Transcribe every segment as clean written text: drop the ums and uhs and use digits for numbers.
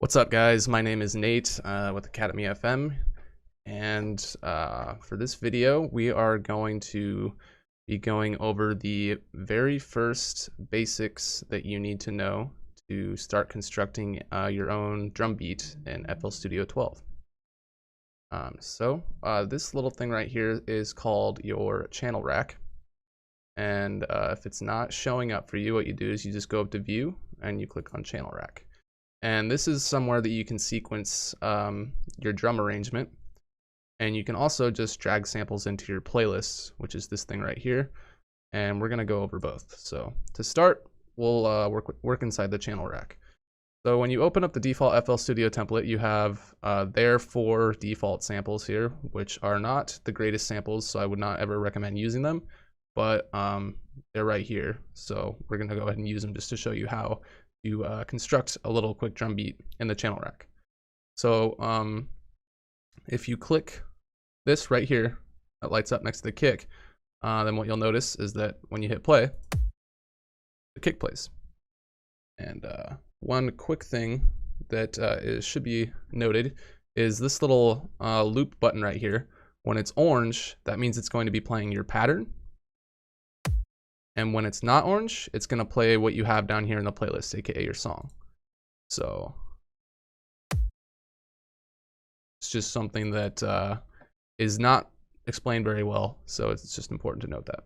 What's up, guys? My name is Nate with Academy FM, and for this video, we are going to be going over the very first basics that you need to know to start constructing your own drum beat in FL Studio 12. This little thing right here is called your channel rack, and if it's not showing up for you, what you do is you just go up to View and you click on Channel Rack. And this is somewhere that you can sequence your drum arrangement. And you can also just drag samples into your playlists, which is this thing right here. And we're gonna go over both. So to start, we'll work inside the channel rack. So when you open up the default FL Studio template, you have their 4 default samples here, which are not the greatest samples, so I would not ever recommend using them, but they're right here. So we're gonna go ahead and use them just to show you how you construct a little quick drum beat in the channel rack. So if you click this right here, that lights up next to the kick, then what you'll notice is that when you hit play, the kick plays. And one quick thing that should be noted is this little loop button right here. When it's orange, that means it's going to be playing your pattern. And when it's not orange, it's gonna play what you have down here in the playlist, aka your song. So it's just something that is not explained very well, so it's just important to note that.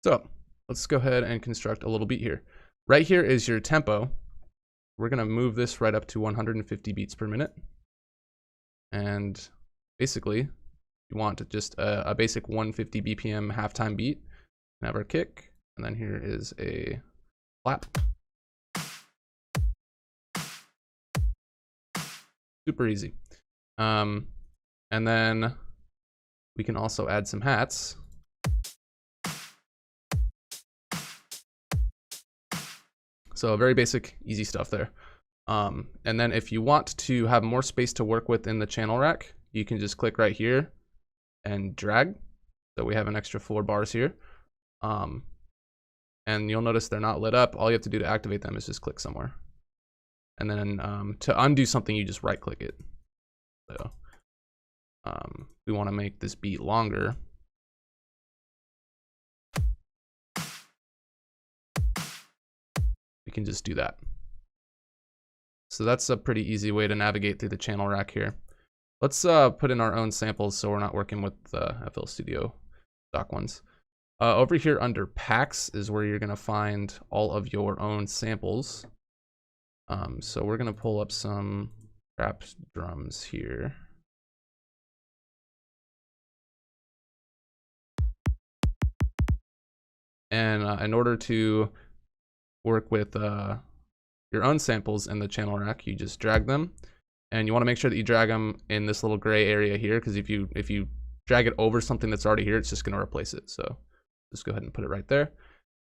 So let's go ahead and construct a little beat here. Right here is your tempo. We're gonna move this right up to 150 beats per minute. And basically, you want just a basic 150 BPM halftime beat. And have our kick. And then here is a clap. Super easy. And then we can also add some hats. So very basic, easy stuff there. And then if you want to have more space to work with in the channel rack, you can just click right here and drag. So we have an extra 4 bars here. And you'll notice they're not lit up. All you have to do to activate them is just click somewhere. And then to undo something, you just right click it. So we want to make this beat longer. We can just do that. So that's a pretty easy way to navigate through the channel rack here. Let's put in our own samples so we're not working with the FL Studio stock ones. Over here under packs is where you're gonna find all of your own samples. So we're gonna pull up some trap drums here. And in order to work with your own samples in the channel rack, you just drag them. And you wanna make sure that you drag them in this little gray area here, because if you drag it over something that's already here, it's just gonna replace it. So just go ahead and put it right there.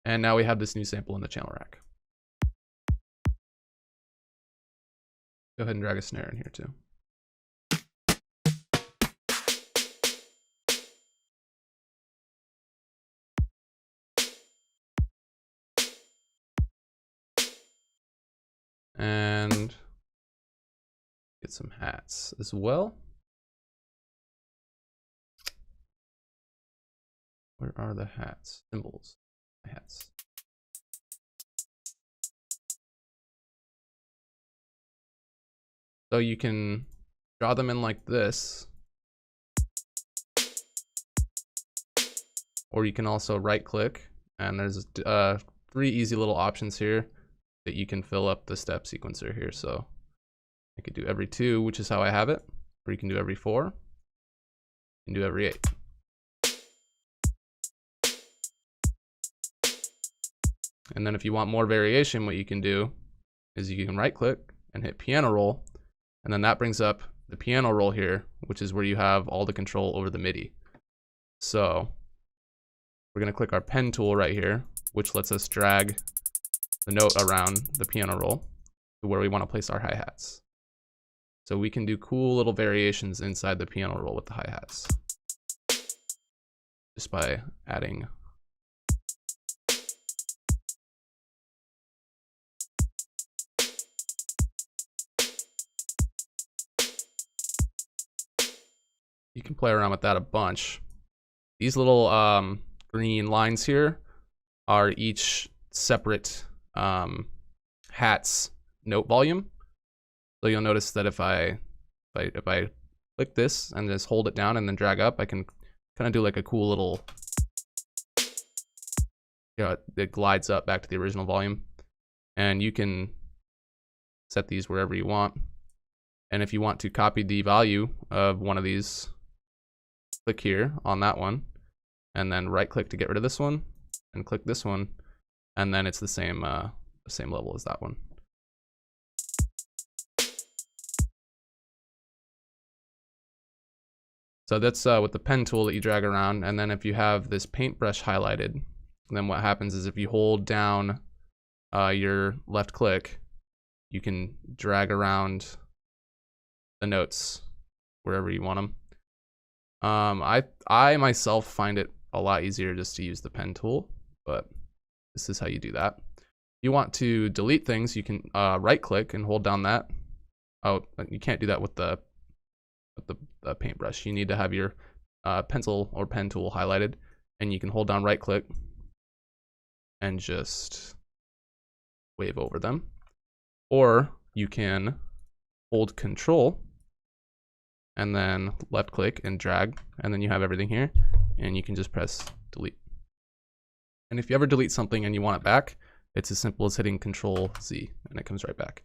And now we have this new sample in the channel rack. Go ahead and drag a snare in here too. And get some hats as well. Where are the hats? Symbols. Hats. So you can draw them in like this. Or you can also right click, and there's 3 easy little options here that you can fill up the step sequencer here. So I could do every 2, which is how I have it, or you can do every 4, and do every 8. And then if you want more variation, what you can do is you can right click and hit piano roll, and then that brings up the piano roll here, which is where you have all the control over the MIDI. So we're gonna click our pen tool right here, which lets us drag the note around the piano roll to where we wanna place our hi-hats. So we can do cool little variations inside the piano roll with the hi-hats just by adding You can play around with that a bunch. These little green lines here are each separate hat's note volume. So you'll notice that if I click this and just hold it down and then drag up, I can kind of do like a cool little, it glides up back to the original volume. And you can set these wherever you want. And if you want to copy the value of one of these, click here on that one, and then right click to get rid of this one, and click this one, and then it's the same level as that one. So that's with the pen tool that you drag around, and then if you have this paintbrush highlighted, then what happens is if you hold down your left click, you can drag around the notes wherever you want them. I myself find it a lot easier just to use the pen tool, but this is how you do that. If you want to delete things, you can right click and hold down that. Oh, you can't do that with the paintbrush. You need to have your pencil or pen tool highlighted, and you can hold down right click and just wave over them. Or you can hold Control and then left click and drag, and then you have everything here, and you can just press delete. And if you ever delete something and you want it back, it's as simple as hitting Control Z and it comes right back.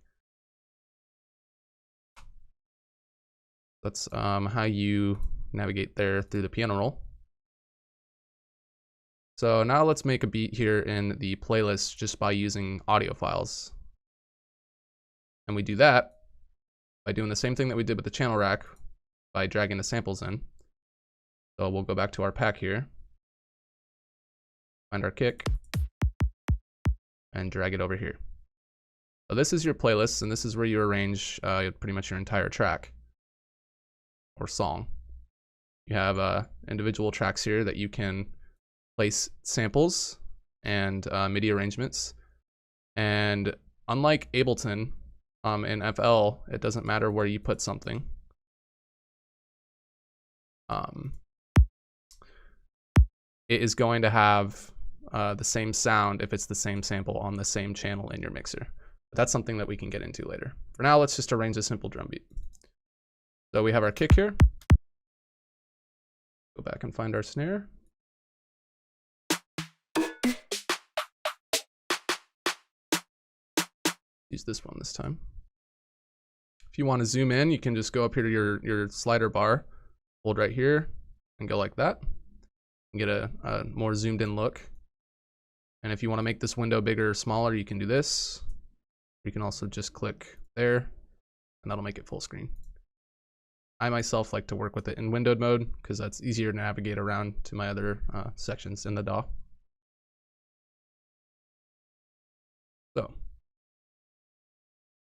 That's how you navigate there through the piano roll. So now let's make a beat here in the playlist just by using audio files. And we do that by doing the same thing that we did with the channel rack by dragging the samples in. So we'll go back to our pack here, find our kick, and drag it over here. So this is your playlist, and this is where you arrange pretty much your entire track or song. You have individual tracks here that you can place samples and MIDI arrangements. And unlike Ableton, in FL, it doesn't matter where you put something. It is going to have the same sound if it's the same sample on the same channel in your mixer. But that's something that we can get into later. For now, let's just arrange a simple drum beat. So we have our kick here. Go back and find our snare. Use this one this time. If you want to zoom in, you can just go up here to your slider bar, hold right here, and go like that. And get a more zoomed in look. And if you want to make this window bigger or smaller, you can do this. You can also just click there, and that'll make it full screen. I myself like to work with it in windowed mode because that's easier to navigate around to my other sections in the DAW. So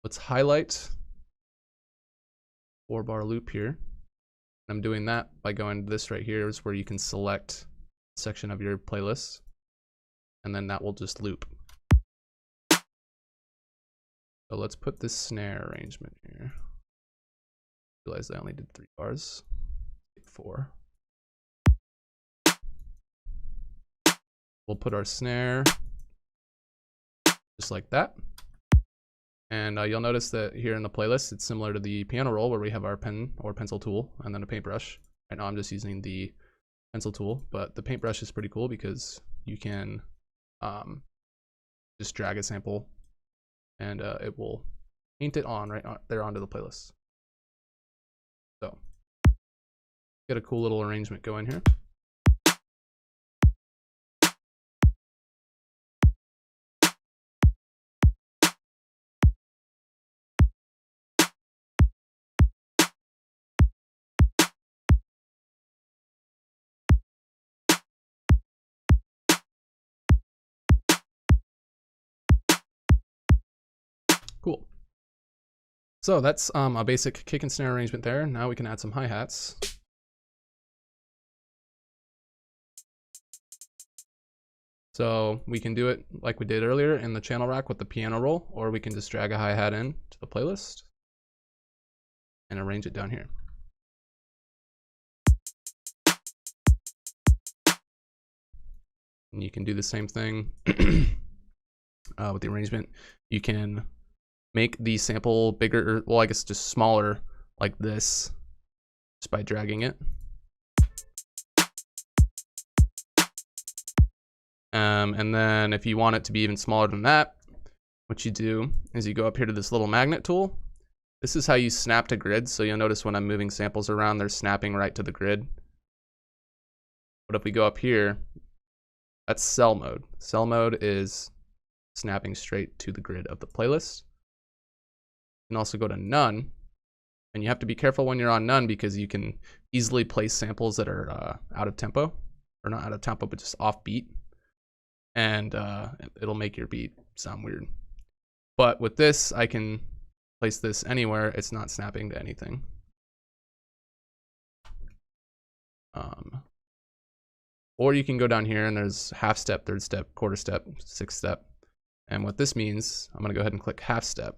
let's highlight 4-bar loop here. I'm doing that by going to this right here is where you can select a section of your playlist, and then that will just loop. So let's put this snare arrangement here. Realize I only did 3 bars. 4. We'll put our snare just like that. And you'll notice that here in the playlist, it's similar to the piano roll where we have our pen or pencil tool and then a paintbrush. Right now I'm just using the pencil tool, but the paintbrush is pretty cool because you can just drag a sample and it will paint it on right there onto the playlist. So get a cool little arrangement going here. Cool. So that's a basic kick and snare arrangement there. Now we can add some hi-hats. So we can do it like we did earlier in the channel rack with the piano roll, or we can just drag a hi-hat in to the playlist and arrange it down here. And you can do the same thing with the arrangement. You can make the sample bigger, or, well, I guess just smaller like this, just by dragging it. And then if you want it to be even smaller than that, what you do is you go up here to this little magnet tool. This is how you snap to grid. So you'll notice when I'm moving samples around, they're snapping right to the grid. But if we go up here, that's cell mode. Cell mode is snapping straight to the grid of the playlist. You can also go to none, and you have to be careful when you're on none because you can easily place samples that are out of tempo, or not out of tempo, but just off beat, and it'll make your beat sound weird. But with this, I can place this anywhere. It's not snapping to anything. Or you can go down here and there's half step, third step, quarter step, sixth step. And what this means, I'm gonna go ahead and click half step.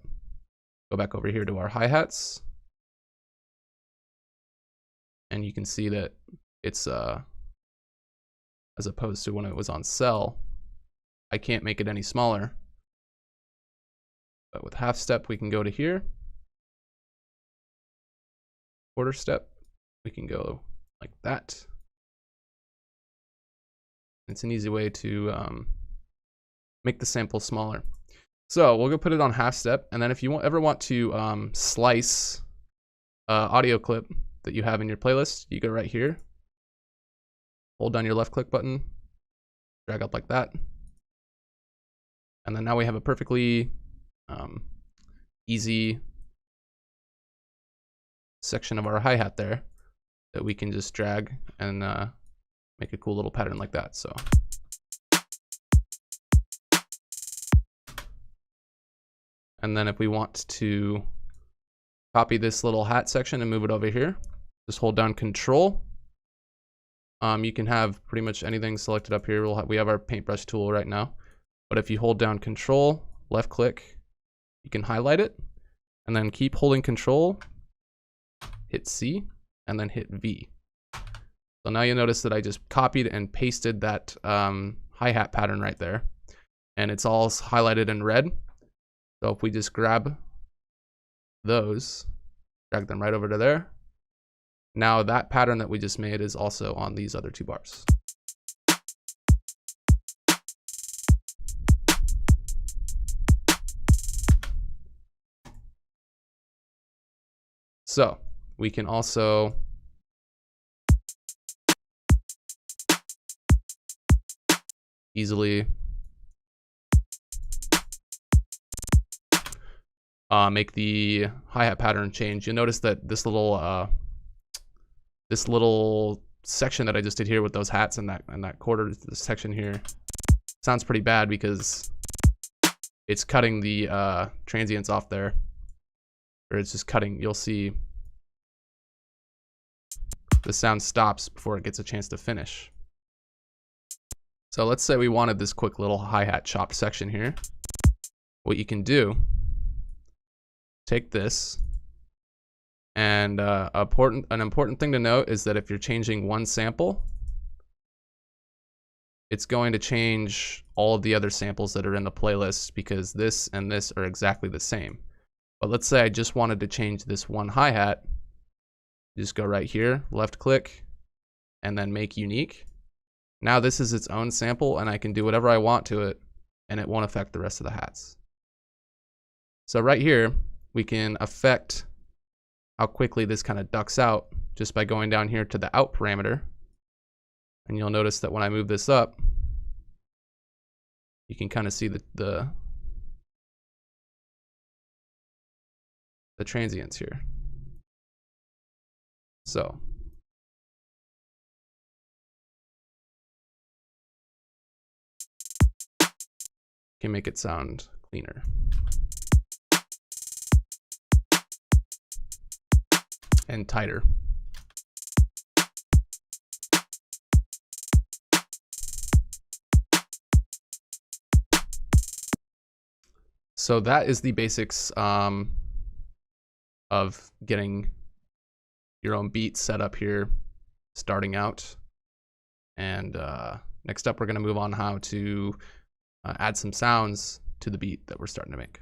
Go back over here to our hi-hats. And you can see that it's, as opposed to when it was on cell, I can't make it any smaller. But with half step, we can go to here. Quarter step, we can go like that. It's an easy way to make the sample smaller. So we'll go put it on half step, and then if you ever want to slice audio clip that you have in your playlist, you go right here, hold down your left click button, drag up like that, and then now we have a perfectly easy section of our hi-hat there that we can just drag and make a cool little pattern like that. So and then if we want to copy this little hat section and move it over here, just hold down Control. You can have pretty much anything selected up here. We have our paintbrush tool right now, but if you hold down Control, left click, you can highlight it, and then keep holding Control, hit C, and then hit V. So now you'll notice that I just copied and pasted that hi-hat pattern right there, and it's all highlighted in red. So if we just grab those, drag them right over to there, now that pattern that we just made is also on these other two bars. So we can also easily make the hi-hat pattern change. You'll notice that this little section that I just did here with those hats and that quarter section here sounds pretty bad because it's cutting the transients off there, or it's just cutting. You'll see the sound stops before it gets a chance to finish. So let's say we wanted this quick little hi-hat chopped section here. What you can do, take this, and an important thing to note is that if you're changing one sample, it's going to change all of the other samples that are in the playlist because this and this are exactly the same. But let's say I just wanted to change this one hi-hat. Just go right here, left click, and then make unique. Now this is its own sample and I can do whatever I want to it and it won't affect the rest of the hats. So right here, we can affect how quickly this kind of ducks out just by going down here to the out parameter. And you'll notice that when I move this up, you can kind of see the transients here. So can make it sound cleaner. And tighter. So that is the basics of getting your own beat set up here, starting out. And Next up, we're going to move on how to add some sounds to the beat that we're starting to make.